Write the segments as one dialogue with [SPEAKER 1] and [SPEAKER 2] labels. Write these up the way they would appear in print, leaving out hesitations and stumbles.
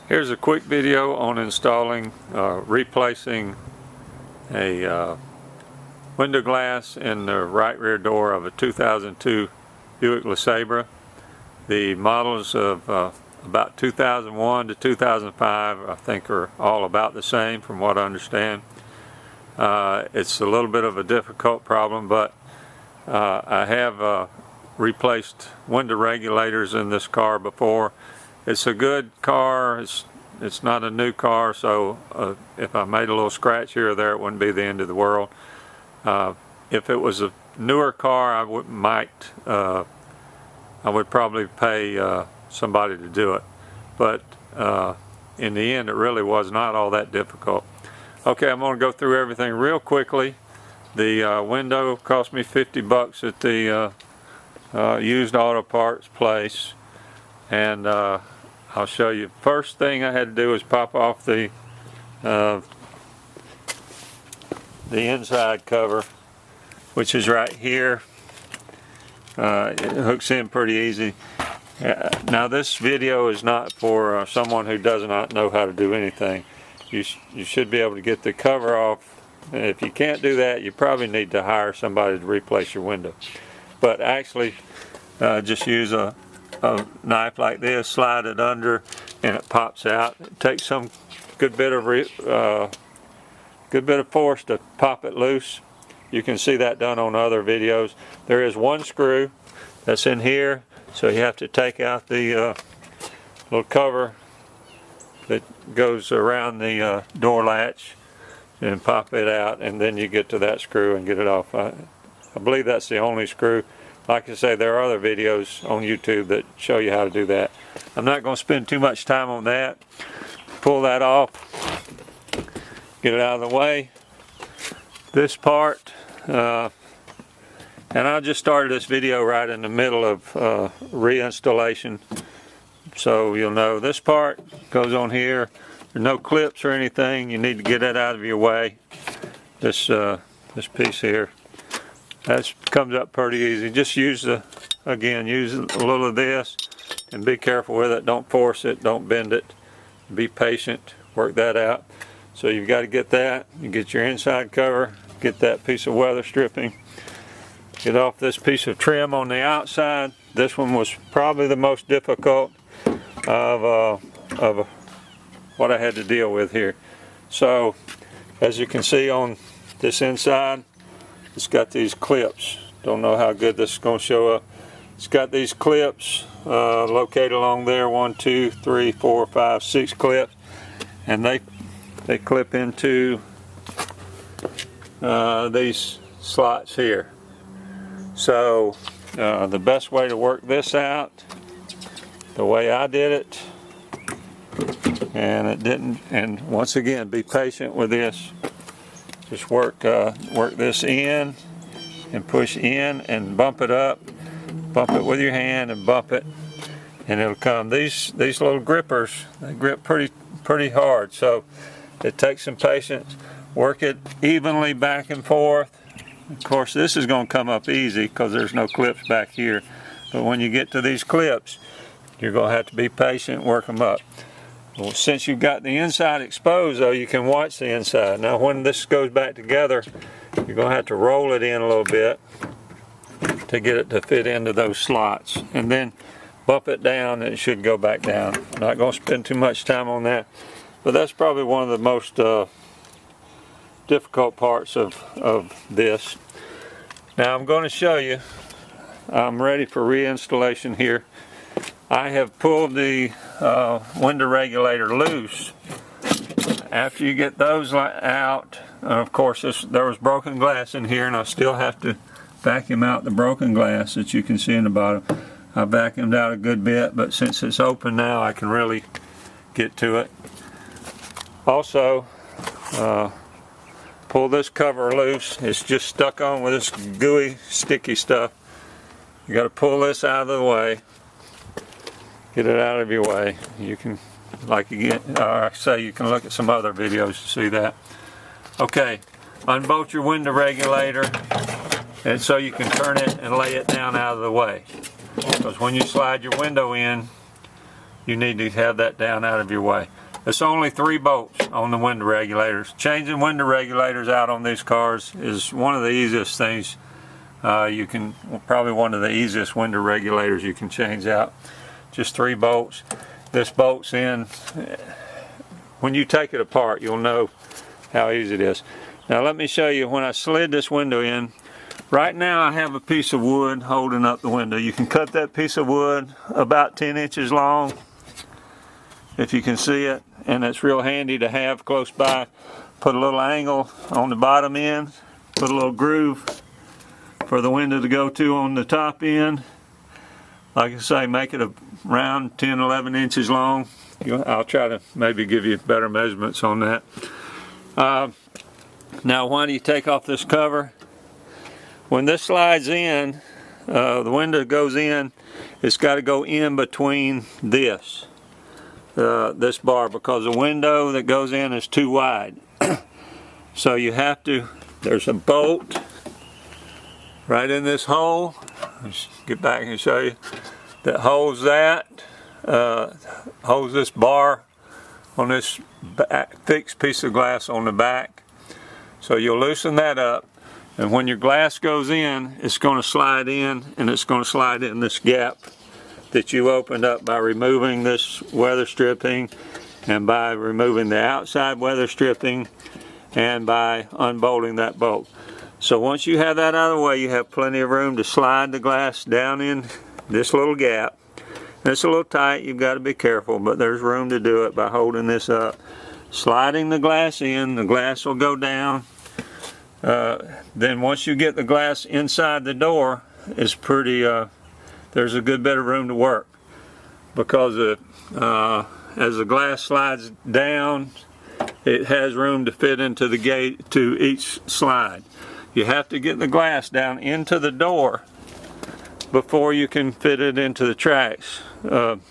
[SPEAKER 1] Here's a quick video on installing, replacing a window glass in the right rear door of a 2002 Buick LeSabre. The models of about 2001 to 2005 I think are all about the same from what I understand. It's a little bit of a difficult problem, but I have replaced window regulators in this car before. It's a good car. It's not a new car, so if I made a little scratch here or there, it wouldn't be the end of the world. If it was a newer car, I would probably pay somebody to do it. But in the end, it really was not all that difficult. Okay, I'm going to go through everything real quickly. The window cost me $50 at the used auto parts place, and I'll show you. First thing I had to do was pop off the inside cover, which is right here. It hooks in pretty easy. Now this video is not for someone who does not know how to do anything. You should be able to get the cover off. If you can't do that, you probably need to hire somebody to replace your window. But actually, just use a knife like this, slide it under, and it pops out. It takes some good bit of force to pop it loose. You can see that done on other videos. There is one screw that's in here, so you have to take out the little cover that goes around the door latch and pop it out, and then you get to that screw and get it off. I believe that's the only screw. Like I say, there are other videos on YouTube that show you how to do that. I'm not going to spend too much time on that. Pull that off, get it out of the way. This part, and I just started this video right in the middle of reinstallation, so you'll know this part goes on here. There's no clips or anything. You need to get that out of your way. This piece here. That comes up pretty easy. Just use use a little of this and be careful with it. Don't force it, don't bend it. Be patient, work that out. So you've got to get that. You get your inside cover, get that piece of weather stripping, get off this piece of trim on the outside. This one was probably the most difficult of what I had to deal with here. So as you can see on this inside, it's got these clips. Don't know how good this is going to show up. It's got these clips located along there. 1, 2, 3, 4, 5, 6 clips, and they clip into these slots here. So the best way to work this out, the way I did it, and it didn't. And once again, be patient with this. Just work this in and push in and bump it up. Bump it with your hand and bump it, and it'll come. These little grippers, they grip pretty hard, so it takes some patience. Work it evenly back and forth. Of course, this is going to come up easy because there's no clips back here. But when you get to these clips, you're going to have to be patient, work them up. Well, since you've got the inside exposed, though, you can watch the inside. Now, when this goes back together, you're going to have to roll it in a little bit to get it to fit into those slots. And then bump it down, and it should go back down. I'm not going to spend too much time on that. But that's probably one of the most difficult parts of this. Now, I'm going to show you. I'm ready for reinstallation here. I have pulled the window regulator loose. After you get those out, of course there was broken glass in here, and I still have to vacuum out the broken glass that you can see in the bottom. I vacuumed out a good bit, but since it's open now, I can really get to it. Also, pull this cover loose. It's just stuck on with this gooey, sticky stuff. You got to pull this out of the way. Get it out of your way. You can, like I say, you can look at some other videos to see that. Okay, unbolt your window regulator, and so you can turn it and lay it down out of the way. Because when you slide your window in, you need to have that down out of your way. It's only 3 bolts on the window regulators. Changing window regulators out on these cars is one of the easiest things probably one of the easiest window regulators you can change out. Just 3 bolts. This bolts in. When you take it apart, you'll know how easy it is. Now let me show you when I slid this window in. Right now I have a piece of wood holding up the window. You can cut that piece of wood about 10 inches long, if you can see it, and it's real handy to have close by. Put a little angle on the bottom end, put a little groove for the window to go to on the top end. Like I say, make it around 10, 11 inches long. I'll try to maybe give you better measurements on that. Now why do you take off this cover? When this slides in, the window goes in, it's got to go in between this bar, because the window that goes in is too wide. So you have to, there's a bolt right in this hole. Let's get back and show you. That holds holds this bar on this fixed piece of glass on the back. So you'll loosen that up, and when your glass goes in, it's going to slide in, and it's going to slide in this gap that you opened up by removing this weather stripping, and by removing the outside weather stripping, and by unbolting that bolt. So once you have that out of the way, you have plenty of room to slide the glass down in this little gap. It's a little tight, you've got to be careful, but there's room to do it by holding this up. Sliding the glass in, the glass will go down. Then once you get the glass inside the door, it's pretty, there's a good bit of room to work, because as the glass slides down, it has room to fit into the gate to each slide. You have to get the glass down into the door before you can fit it into the tracks, and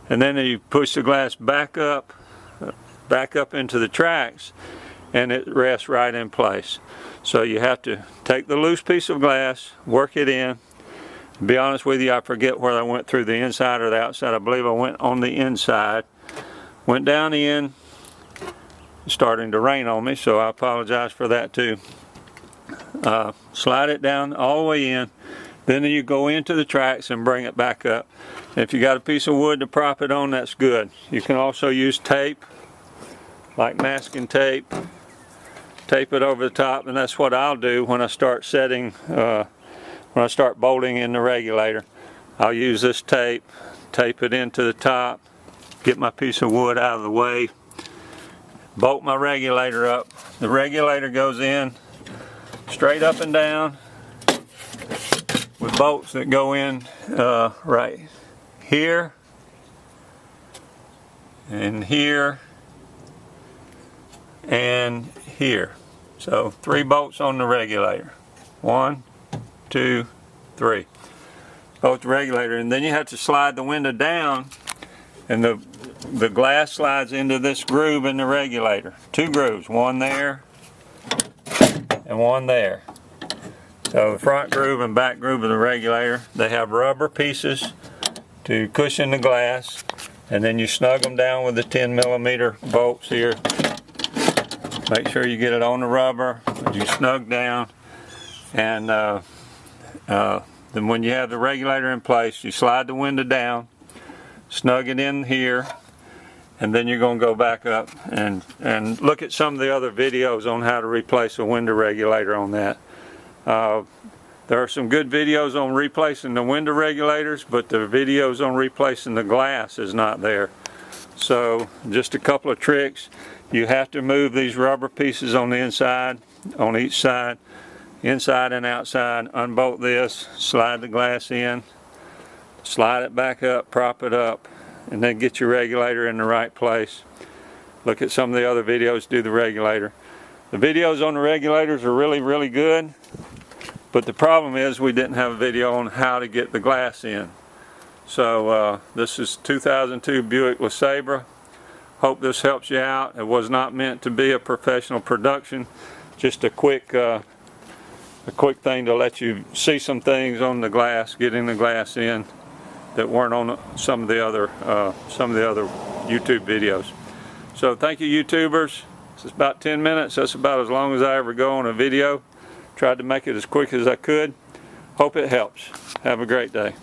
[SPEAKER 1] then you push the glass back up into the tracks, and it rests right in place. So you have to take the loose piece of glass, work it in. To be honest with you, I forget whether I went through the inside or the outside. I believe I went on the inside. Went down in. It's starting to rain on me, so I apologize for that too. Slide it down all the way in. Then you go into the tracks and bring it back up. If you got a piece of wood to prop it on, that's good. You can also use tape, like masking tape. Tape it over the top, and that's what I'll do when I start setting, when I start bolting in the regulator. I'll use this tape, tape it into the top, get my piece of wood out of the way, bolt my regulator up. The regulator goes in straight up and down with bolts that go in right here and here and here. So 3 bolts on the regulator. 1, 2, 3. Bolt the regulator, and then you have to slide the window down, and the glass slides into this groove in the regulator. 2 grooves, one there and one there. So the front groove and back groove of the regulator, they have rubber pieces to cushion the glass, and then you snug them down with the 10mm bolts here. Make sure you get it on the rubber, you snug down, and then when you have the regulator in place, you slide the window down, snug it in here, and then you're going to go back up and look at some of the other videos on how to replace a window regulator on that. There are some good videos on replacing the window regulators, but the videos on replacing the glass is not there. So just a couple of tricks. You have to move these rubber pieces on the inside, on each side, inside and outside. Unbolt this, slide the glass in, slide it back up, prop it up, and then get your regulator in the right place. Look at some of the other videos, do the regulator. The videos on the regulators are really, really good, but the problem is we didn't have a video on how to get the glass in. So this is 2002 Buick LeSabre. Hope this helps you out. It was not meant to be a professional production, just a quick thing to let you see some things on the glass, getting the glass in. that weren't on some of the other YouTube videos. So thank you, YouTubers. It's about 10 minutes. That's about as long as I ever go on a video. Tried to make it as quick as I could. Hope it helps. Have a great day.